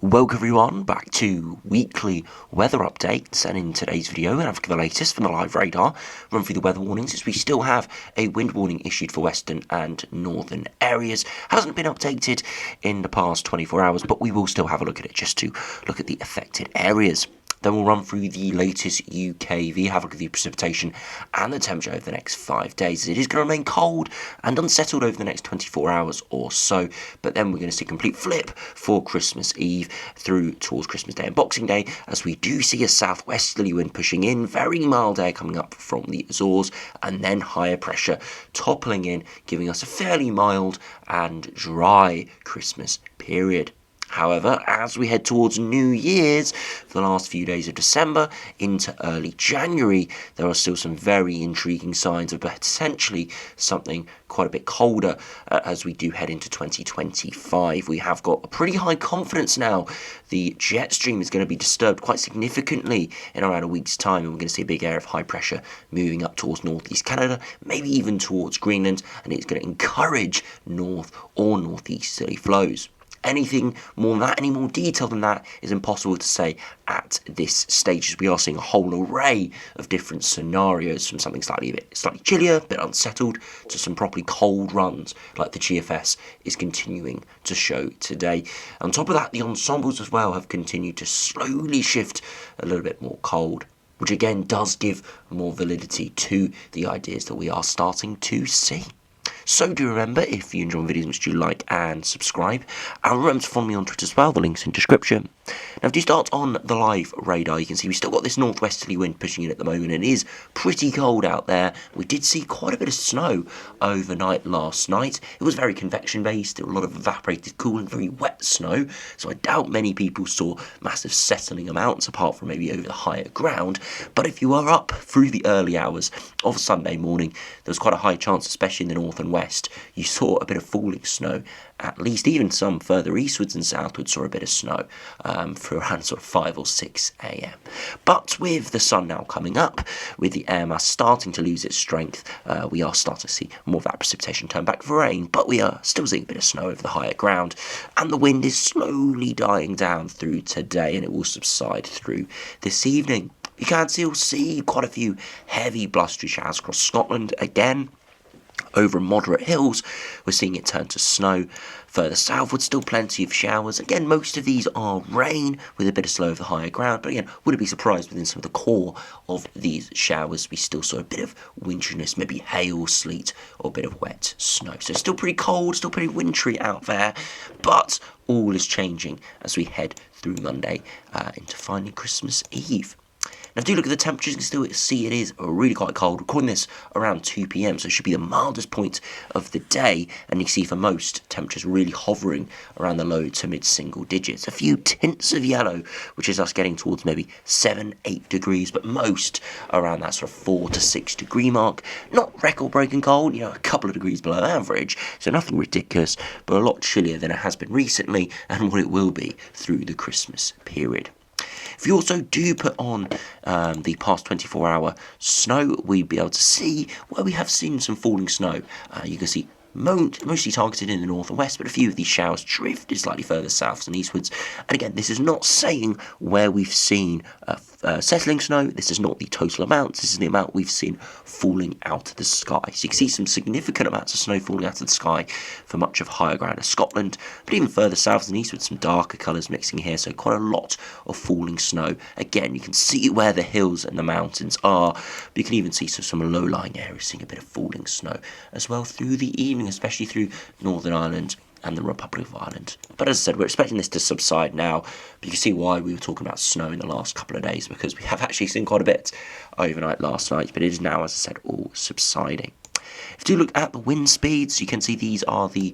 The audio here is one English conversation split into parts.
Welcome everyone back to weekly weather updates, and in today's video we're going to have the latest from the live radar, run through the weather warnings as we still have a wind warning issued for western and northern areas. Hasn't been updated in the past 24 hours, but we will still have a look at it just to look at the affected areas. Then we'll run through the latest UKV, have a look at the precipitation and the temperature over the next 5 days. It is going to remain cold and unsettled over the next 24 hours or so, but then we're going to see a complete flip for Christmas Eve through towards Christmas Day and Boxing Day, as we do see a southwesterly wind pushing in, very mild air coming up from the Azores, and then higher pressure toppling in, giving us a fairly mild and dry Christmas period. However, as we head towards New Year's, for the last few days of December into early January, there are still some very intriguing signs of potentially something quite a bit colder as we do head into 2025. We have got a pretty high confidence now. The jet stream is going to be disturbed quite significantly in around a week's time, and we're going to see a big area of high pressure moving up towards northeast Canada, maybe even towards Greenland, and it's going to encourage north or northeasterly flows. Anything more than that, any more detail than that, is impossible to say at this stage, as we are seeing a whole array of different scenarios, from something slightly chillier, a bit unsettled, to some properly cold runs like the GFS is continuing to show today. On top of that, the ensembles as well have continued to slowly shift a little bit more cold, which again does give more validity to the ideas that we are starting to see. So do remember, if you enjoy my videos, do like and subscribe, and remember to follow me on Twitter as well, the link's in description. Now, if you start on the live radar, you can see we've still got this northwesterly wind pushing in at the moment. It is pretty cold out there. We did see quite a bit of snow overnight last night. It was very convection based, there were a lot of evaporated cooling, very wet snow, so I doubt many people saw massive settling amounts apart from maybe over the higher ground. But if you are up through the early hours of Sunday morning, there was quite a high chance, especially in the north and west, you saw a bit of falling snow. At least even some further eastwards and southwards saw a bit of snow for around sort of 5 or 6 a.m. But with the sun now coming up, with the air mass starting to lose its strength, we are starting to see more of that precipitation turn back for rain, but we are still seeing a bit of snow over the higher ground, and the wind is slowly dying down through today, and it will subside through this evening. You can still see quite a few heavy blustery showers across Scotland again. Over moderate hills, we're seeing it turn to snow. Further southward, still plenty of showers. Again, most of these are rain with a bit of snow over the higher ground. But again, wouldn't be surprised within some of the core of these showers, we still saw a bit of winteriness, maybe hail, sleet, or a bit of wet snow. So still pretty cold, still pretty wintry out there. But all is changing as we head through Monday into finally Christmas Eve. Now, if you look at the temperatures, you can still see it is really quite cold. Recording this around 2 p.m, so it should be the mildest point of the day. And you can see for most, temperatures really hovering around the low to mid-single digits. A few tints of yellow, which is us getting towards maybe 7-8 degrees, but most around that sort of 4 to 6 degree mark. Not record-breaking cold, a couple of degrees below average, so nothing ridiculous, but a lot chillier than it has been recently and what it will be through the Christmas period. If you also do put on the past 24-hour snow, we'll be able to see where we have seen some falling snow. You can see mostly targeted in the north and west, but a few of these showers drifted slightly further south and eastwards. And again, this is not saying where we've seen settling snow. This is not the total amount. This is the amount we've seen falling out of the sky. So you can see some significant amounts of snow falling out of the sky for much of higher ground of Scotland, but even further south and eastwards, some darker colours mixing here. So quite a lot of falling snow. Again, you can see where the hills and the mountains are, but you can even see some low-lying areas seeing a bit of falling snow as well through the evening, especially through Northern Ireland and the Republic of Ireland. But as I said, we're expecting this to subside now, but you can see why we were talking about snow in the last couple of days, because we have actually seen quite a bit overnight last night, but it is now, as I said, all subsiding. If you look at the wind speeds, you can see these are the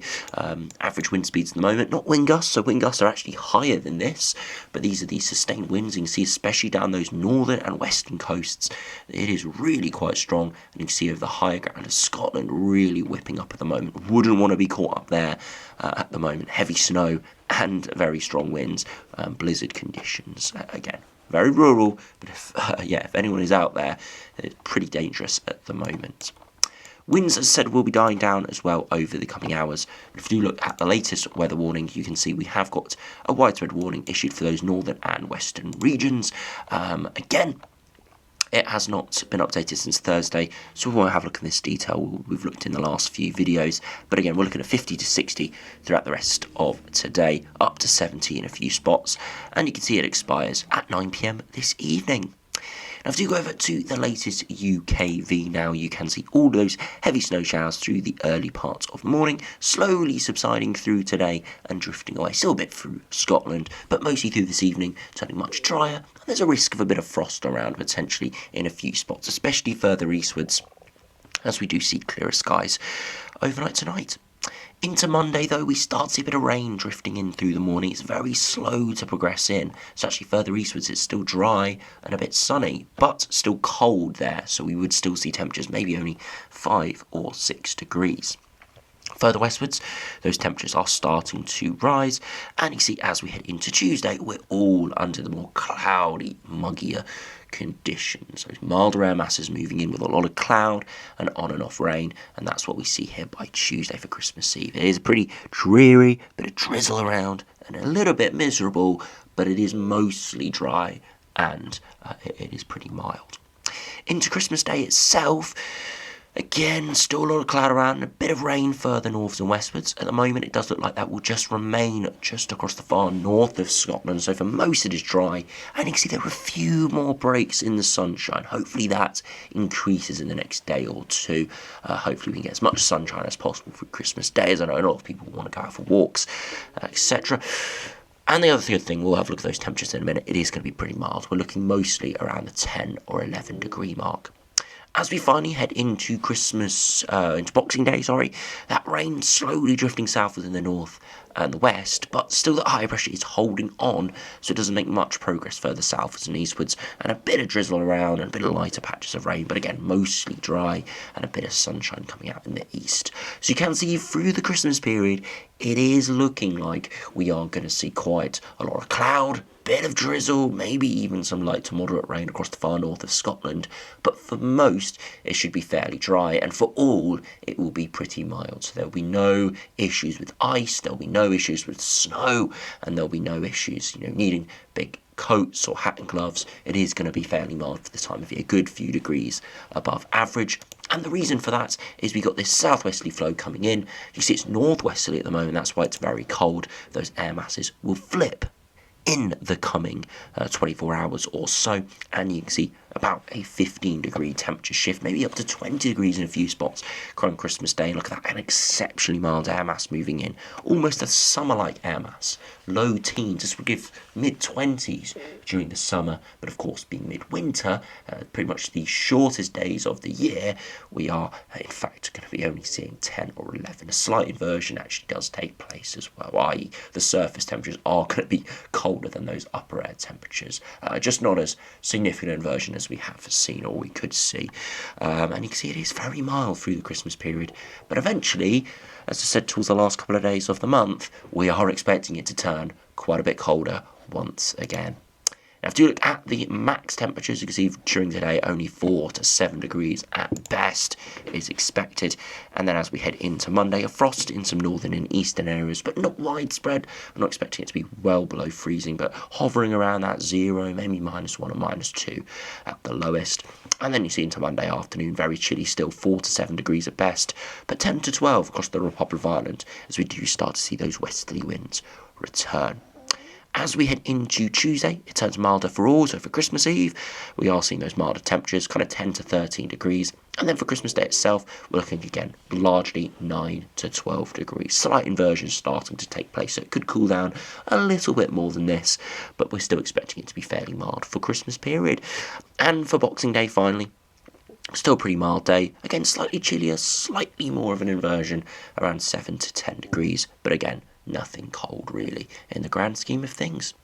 average wind speeds at the moment, not wind gusts, so wind gusts are actually higher than this, but these are the sustained winds. You can see especially down those northern and western coasts, it is really quite strong, and you can see over the higher ground of Scotland really whipping up at the moment. Wouldn't want to be caught up there at the moment. Heavy snow and very strong winds, blizzard conditions again. Very rural, but if anyone is out there, it's pretty dangerous at the moment. Winds, as I said, will be dying down as well over the coming hours. If you look at the latest weather warning, you can see we have got a widespread warning issued for those northern and western regions. Again, it has not been updated since Thursday, so we won't have a look in this detail. We've looked in the last few videos, but again, we're looking at 50 to 60 throughout the rest of today, up to 70 in a few spots, and you can see it expires at 9 PM this evening. Now, if you go over to the latest UKV now, you can see all those heavy snow showers through the early parts of the morning, slowly subsiding through today and drifting away, still a bit through Scotland, but mostly through this evening, turning much drier. And there's a risk of a bit of frost around potentially in a few spots, especially further eastwards, as we do see clearer skies overnight tonight. Into Monday, though, we start to see a bit of rain drifting in through the morning. It's very slow to progress in. It's actually further eastwards. It's still dry and a bit sunny, but still cold there. So we would still see temperatures maybe only 5 or 6 degrees. Further westwards, those temperatures are starting to rise. And you see, as we head into Tuesday, we're all under the more cloudy, muggier conditions. Those milder air masses moving in with a lot of cloud and on and off rain, and that's what we see here by Tuesday for Christmas Eve. It is a pretty dreary, bit of drizzle around and a little bit miserable, but it is mostly dry and it is pretty mild. Into Christmas Day itself, again, still a lot of cloud around and a bit of rain further norths and westwards. At the moment, it does look like that will just remain just across the far north of Scotland. So for most, it is dry. And you can see there are a few more breaks in the sunshine. Hopefully that increases in the next day or two. Hopefully we can get as much sunshine as possible for Christmas Day, as I know a lot of people want to go out for walks, etc. And the other good thing, we'll have a look at those temperatures in a minute. It is going to be pretty mild. We're looking mostly around the 10 or 11 degree mark. As we finally head into into Boxing Day, that rain slowly drifting southwards in the north and the west, but still the high pressure is holding on, so it doesn't make much progress further southwards and eastwards, and a bit of drizzle around and a bit of lighter patches of rain, but again, mostly dry and a bit of sunshine coming out in the east. So you can see through the Christmas period, it is looking like we are going to see quite a lot of cloud, bit of drizzle, maybe even some light to moderate rain across the far north of Scotland, but for most it should be fairly dry, and for all it will be pretty mild. So there'll be no issues with ice, there'll be no issues with snow, and there'll be no issues needing big coats or hat and gloves. It is going to be fairly mild for the time of year, a good few degrees above average. And the reason for that is we got this southwesterly flow coming in. You see it's northwesterly at the moment, that's why it's very cold. Those air masses will flip in the coming 24 hours or so, and you can see about a 15 degree temperature shift, maybe up to 20 degrees in a few spots on Christmas Day. Look at that, an exceptionally mild air mass moving in, almost a summer-like air mass, low teens. This would give mid-20s during the summer, but of course being midwinter, pretty much the shortest days of the year, we are in fact going to be only seeing 10 or 11. A slight inversion actually does take place as well, i.e. the surface temperatures are going to be colder than those upper air temperatures, just not as significant an inversion as we have seen or we could see. And you can see it is very mild through the Christmas period, but eventually, as I said, towards the last couple of days of the month, we are expecting it to turn quite a bit colder once again. Now, if you look at the max temperatures, you can see during the day only 4 to 7 degrees at best is expected. And then as we head into Monday, a frost in some northern and eastern areas, but not widespread. I'm not expecting it to be well below freezing, but hovering around that 0, maybe -1 or -2 at the lowest. And then you see into Monday afternoon, very chilly still, 4 to 7 degrees at best, but 10 to 12 across the Republic of Ireland as we do start to see those westerly winds return. As we head into Tuesday, it turns milder for all. So for Christmas Eve, we are seeing those milder temperatures, kind of 10 to 13 degrees. And then for Christmas Day itself, we're looking again largely 9 to 12 degrees. Slight inversion starting to take place, so it could cool down a little bit more than this, but we're still expecting it to be fairly mild for Christmas period. And for Boxing Day, finally, still a pretty mild day. Again, slightly chillier, slightly more of an inversion, around 7 to 10 degrees. But again, nothing cold really in the grand scheme of things.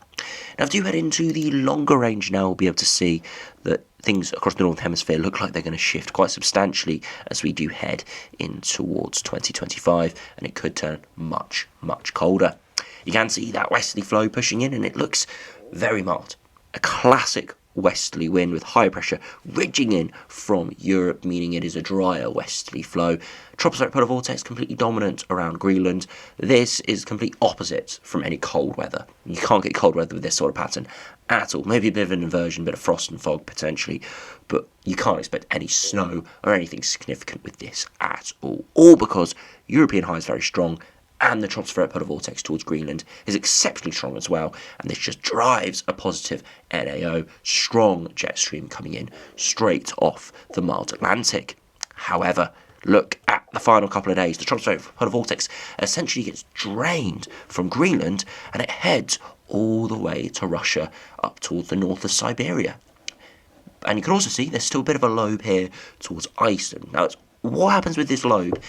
Now, if you head into the longer range now, we'll be able to see that things across the Northern Hemisphere look like they're going to shift quite substantially as we do head in towards 2025, and it could turn much, much colder. You can see that westerly flow pushing in, and it looks very mild. A classic westerly wind with high pressure ridging in from Europe, meaning it is a drier westerly flow. Tropospheric polar vortex completely dominant around Greenland. This is complete opposite from any cold weather. You can't get cold weather with this sort of pattern at all. Maybe a bit of an inversion, a bit of frost and fog potentially, but you can't expect any snow or anything significant with this at all. All because European high is very strong, and the tropospheric polar vortex towards Greenland is exceptionally strong as well, and this just drives a positive NAO, strong jet stream coming in straight off the mild Atlantic. However, look at the final couple of days. The tropospheric polar vortex essentially gets drained from Greenland and it heads all the way to Russia up towards the north of Siberia. And you can also see there's still a bit of a lobe here towards Iceland. Now, what happens with this lobe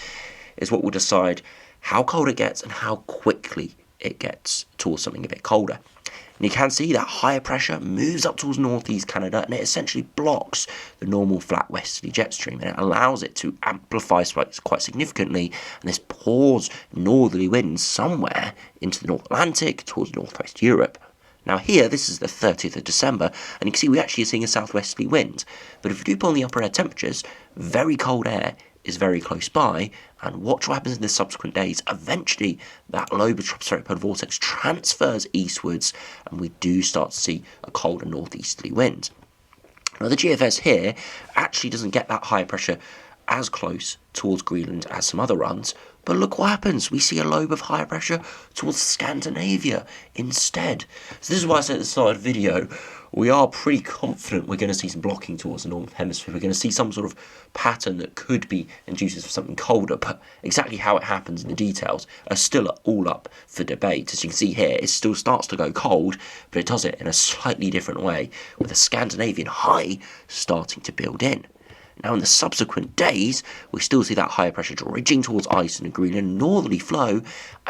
is what will decide how cold it gets and how quickly it gets towards something a bit colder. And you can see that higher pressure moves up towards northeast Canada and it essentially blocks the normal flat westerly jet stream, and it allows it to amplify spikes quite significantly, and this pours northerly winds somewhere into the North Atlantic towards northwest Europe. Now here, this is the 30th of December, and you can see we actually are seeing a southwesterly wind. But if we do pull on the upper air temperatures, very cold air is very close by, and watch what happens in the subsequent days. Eventually, that lobe of tropospheric polar vortex transfers eastwards, and we do start to see a colder northeasterly wind. Now, the GFS here actually doesn't get that high pressure as close towards Greenland as some other runs, but look what happens. We see a lobe of higher pressure towards Scandinavia instead. So this is why I said at the start of the video, we are pretty confident we're going to see some blocking towards the northern hemisphere. We're going to see some sort of pattern that could be induces for something colder, but exactly how it happens and the details are still all up for debate. As you can see here, it still starts to go cold, but it does it in a slightly different way, with a Scandinavian high starting to build in. Now, in the subsequent days, we still see that higher pressure ridging towards Iceland and Greenland, northerly flow,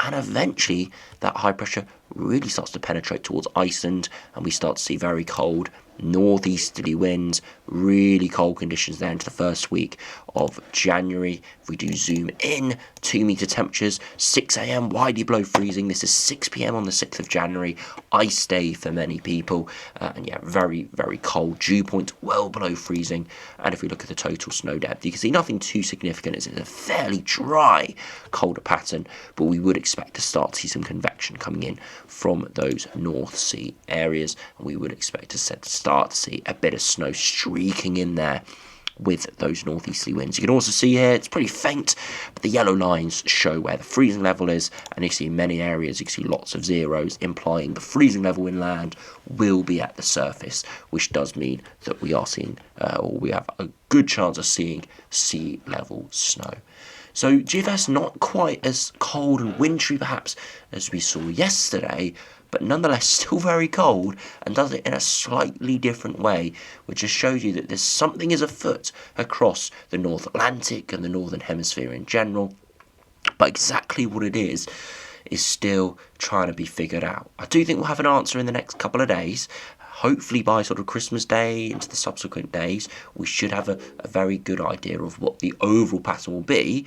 and eventually that high pressure really starts to penetrate towards Iceland, and we start to see very cold northeasterly winds, really cold conditions there into the first week of January. If we do zoom in, 2 metre temperatures, 6 a.m. widely below freezing. This is 6 p.m. on the 6th of January, ice day for many people, and yeah, very, very cold. Dew point well below freezing, and if we look at the total snow depth, you can see nothing too significant. It's a fairly dry, colder pattern, but we would expect to start to see some convection coming in from those North Sea areas, and we would expect to start to see a bit of snow streaking in there with those northeasterly winds. You can also see here, it's pretty faint, but the yellow lines show where the freezing level is, and you see in many areas, you can see lots of zeros, implying the freezing level inland will be at the surface, which does mean that we are seeing, or we have a good chance of seeing sea level snow. So GFS not quite as cold and wintry perhaps as we saw yesterday, but nonetheless still very cold, and does it in a slightly different way, which just shows you that there's something is afoot across the North Atlantic and the Northern Hemisphere in general, but exactly what it is still trying to be figured out. I do think we'll have an answer in the next couple of days. Hopefully by sort of Christmas Day into the subsequent days, we should have a very good idea of what the overall pattern will be.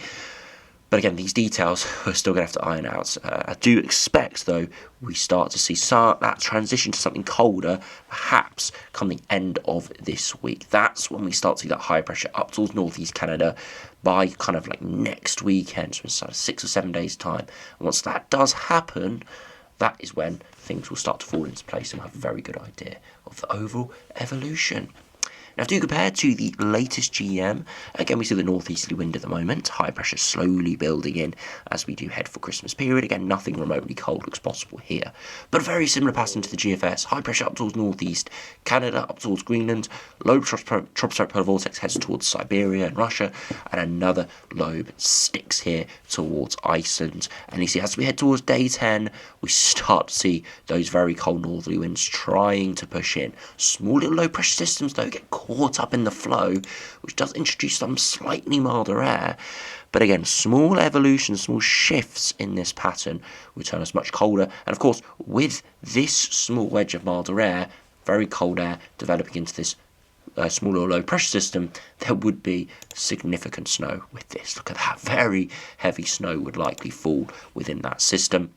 But again, these details we're still going to have to iron out. I do expect, though, we start to see that transition to something colder, perhaps come the end of this week. That's when we start to see that high pressure up towards northeast Canada by kind of like next weekend, so in sort of 6 or 7 days' time. And once that does happen, that is when things will start to fall into place and we'll have a very good idea of the overall evolution. Now, if you do compare to the latest GEM, again, we see the northeasterly wind at the moment, high pressure slowly building in as we do head for Christmas period. Again, nothing remotely cold looks possible here, but a very similar pattern to the GFS. High pressure up towards northeast Canada, up towards Greenland, lobe tropospheric polar vortex heads towards Siberia and Russia, and another lobe sticks here towards Iceland. And you see, as we head towards day 10, we start to see those very cold northerly winds trying to push in. Small little low pressure systems, though, get caught up in the flow, which does introduce some slightly milder air. But again, small evolutions, small shifts in this pattern will turn us much colder. And of course, with this small wedge of milder air, very cold air developing into this small or low pressure system, there would be significant snow with this. Look at that, very heavy snow would likely fall within that system.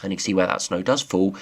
And you can see where that snow does fall.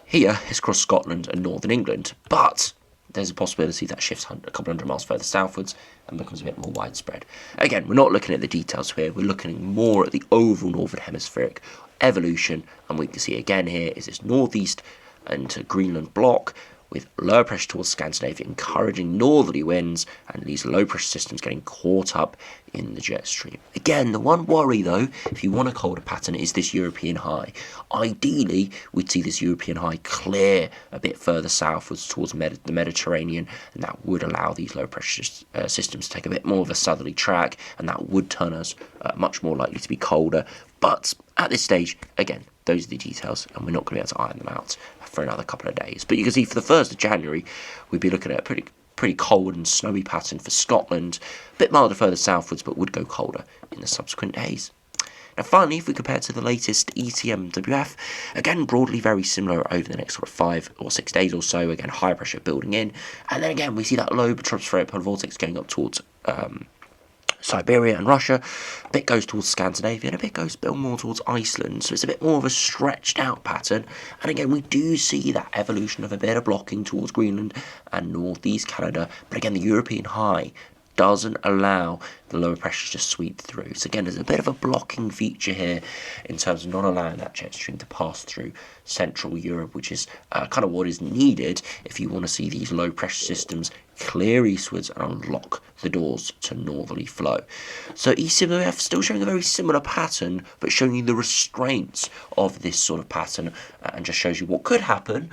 Here is across Scotland and northern England, but there's a possibility that shifts a couple hundred miles further southwards and becomes a bit more widespread. Again, we're not looking at the details here, we're looking more at the overall northern hemispheric evolution, and we can see again here is this northeast into Greenland block, with low pressure towards Scandinavia encouraging northerly winds, and these low pressure systems getting caught up in the jet stream. Again, the one worry though, if you want a colder pattern, is this European high. Ideally, we'd see this European high clear a bit further southwards towards the Mediterranean, and that would allow these low pressure systems to take a bit more of a southerly track, and that would turn us much more likely to be colder. But at this stage, again, those are the details, and we're not going to be able to iron them out for another couple of days. But you can see for the 1st of January, we'd be looking at a pretty cold and snowy pattern for Scotland, a bit milder further southwards, but would go colder in the subsequent days. Now finally, if we compare to the latest ECMWF, again broadly very similar over the next sort of 5 or 6 days or so. Again, high pressure building in, and then again we see that low stratospheric polar vortex going up towards Siberia and Russia. A bit goes towards Scandinavia, and a bit goes a bit more towards Iceland, so it's a bit more of a stretched out pattern. And again, we do see that evolution of a bit of blocking towards Greenland and northeast Canada, but again the European high doesn't allow the lower pressures to sweep through. So again, there's a bit of a blocking feature here in terms of not allowing that jet stream to pass through Central Europe, which is kind of what is needed if you want to see these low pressure systems clear eastwards and unlock the doors to northerly flow. So ECMWF still showing a very similar pattern, but showing you the restraints of this sort of pattern, and just shows you what could happen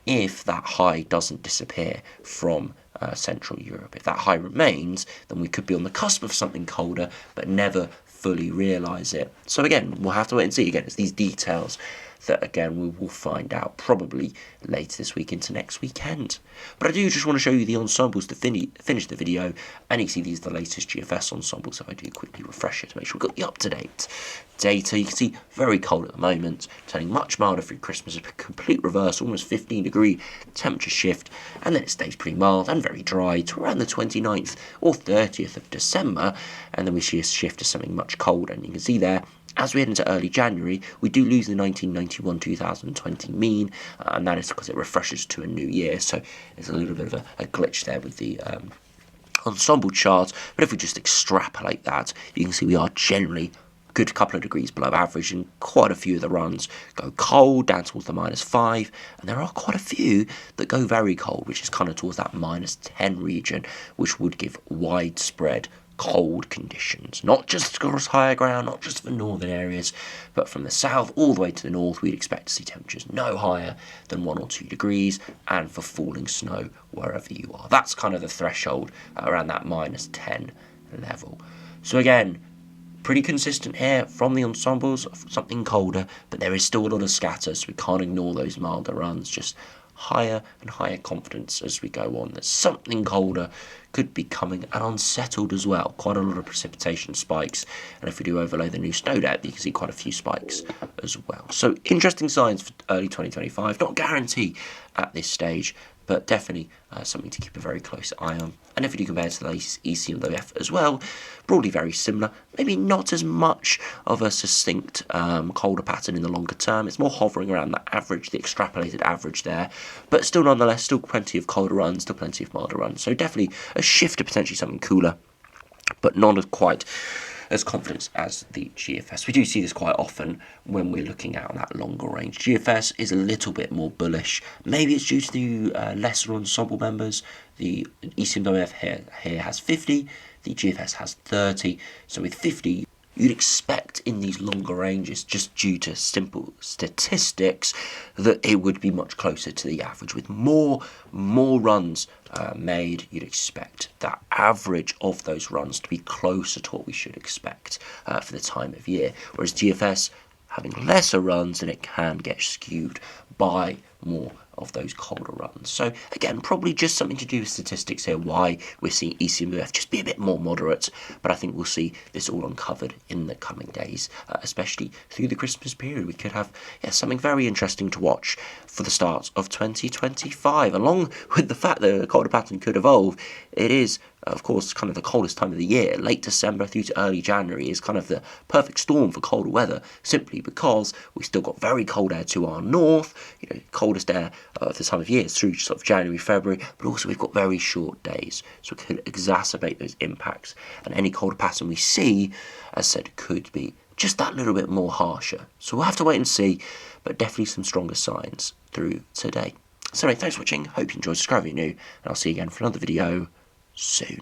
if that high doesn't disappear from Central Europe. If that high remains, then we could be on the cusp of something colder, but never fully realise it. So again, we'll have to wait and see. Again, it's these details that, again, we will find out probably later this week into next weekend. But I do just want to show you the ensembles to finish the video, and you can see these are the latest GFS ensembles, so I do quickly refresh it to make sure we've got the up-to-date data. You can see very cold at the moment, turning much milder through Christmas, a complete reverse, almost 15-degree temperature shift, and then it stays pretty mild and very dry to around the 29th or 30th of December, and then we see a shift to something much colder, and you can see there, as we head into early January, we do lose the 1991-2020 mean, and that is because it refreshes to a new year, so there's a little bit of a glitch there with the ensemble charts. But if we just extrapolate that, you can see we are generally a good couple of degrees below average, and quite a few of the runs go cold down towards the -5, and there are quite a few that go very cold, which is kind of towards that -10 region, which would give widespread cold conditions, not just across higher ground, not just for northern areas, but from the south all the way to the north. We'd expect to see temperatures no higher than 1 or 2 degrees, and for falling snow wherever you are. That's kind of the threshold around that -10 level. So again, pretty consistent here from the ensembles, something colder, but there is still a lot of scatter, so we can't ignore those milder runs. Just higher and higher confidence as we go on that something colder could be coming, and unsettled as well. Quite a lot of precipitation spikes, and if we do overlay the new snow depth, you can see quite a few spikes as well. So interesting signs for early 2025. Not a guarantee at this stage, but definitely something to keep a very close eye on. And if we do compare to the latest ECMWF as well, broadly very similar. Maybe not as much of a succinct colder pattern in the longer term. It's more hovering around the average, the extrapolated average there. But still, nonetheless, still plenty of colder runs, still plenty of milder runs. So definitely a shift to potentially something cooler, but not as quite as confident as the GFS. We do see this quite often when we're looking at that longer range. GFS is a little bit more bullish. Maybe it's due to the lesser ensemble members. The ECMWF here has 50, the GFS has 30. So with 50, you'd expect in these longer ranges, just due to simple statistics, that it would be much closer to the average. With more runs made, you'd expect that average of those runs to be closer to what we should expect for the time of year. Whereas GFS, having lesser runs, and it can get skewed by more of those colder runs. So again, probably just something to do with statistics here, why we're seeing ECMWF just be a bit more moderate, but I think we'll see this all uncovered in the coming days, especially through the Christmas period. We could have something very interesting to watch for the start of 2025. Along with the fact that a colder pattern could evolve, it is of course kind of the coldest time of the year. Late December through to early January is kind of the perfect storm for colder weather, simply because we've still got very cold air to our north, coldest air of the time of year through sort of January, February, but also we've got very short days, so it could exacerbate those impacts. And any colder pattern we see, as said, could be just that little bit more harsher. So we'll have to wait and see, but definitely some stronger signs through today. So anyway, thanks for watching. Hope you enjoyed. Subscribe if you're new, and I'll see you again for another video soon.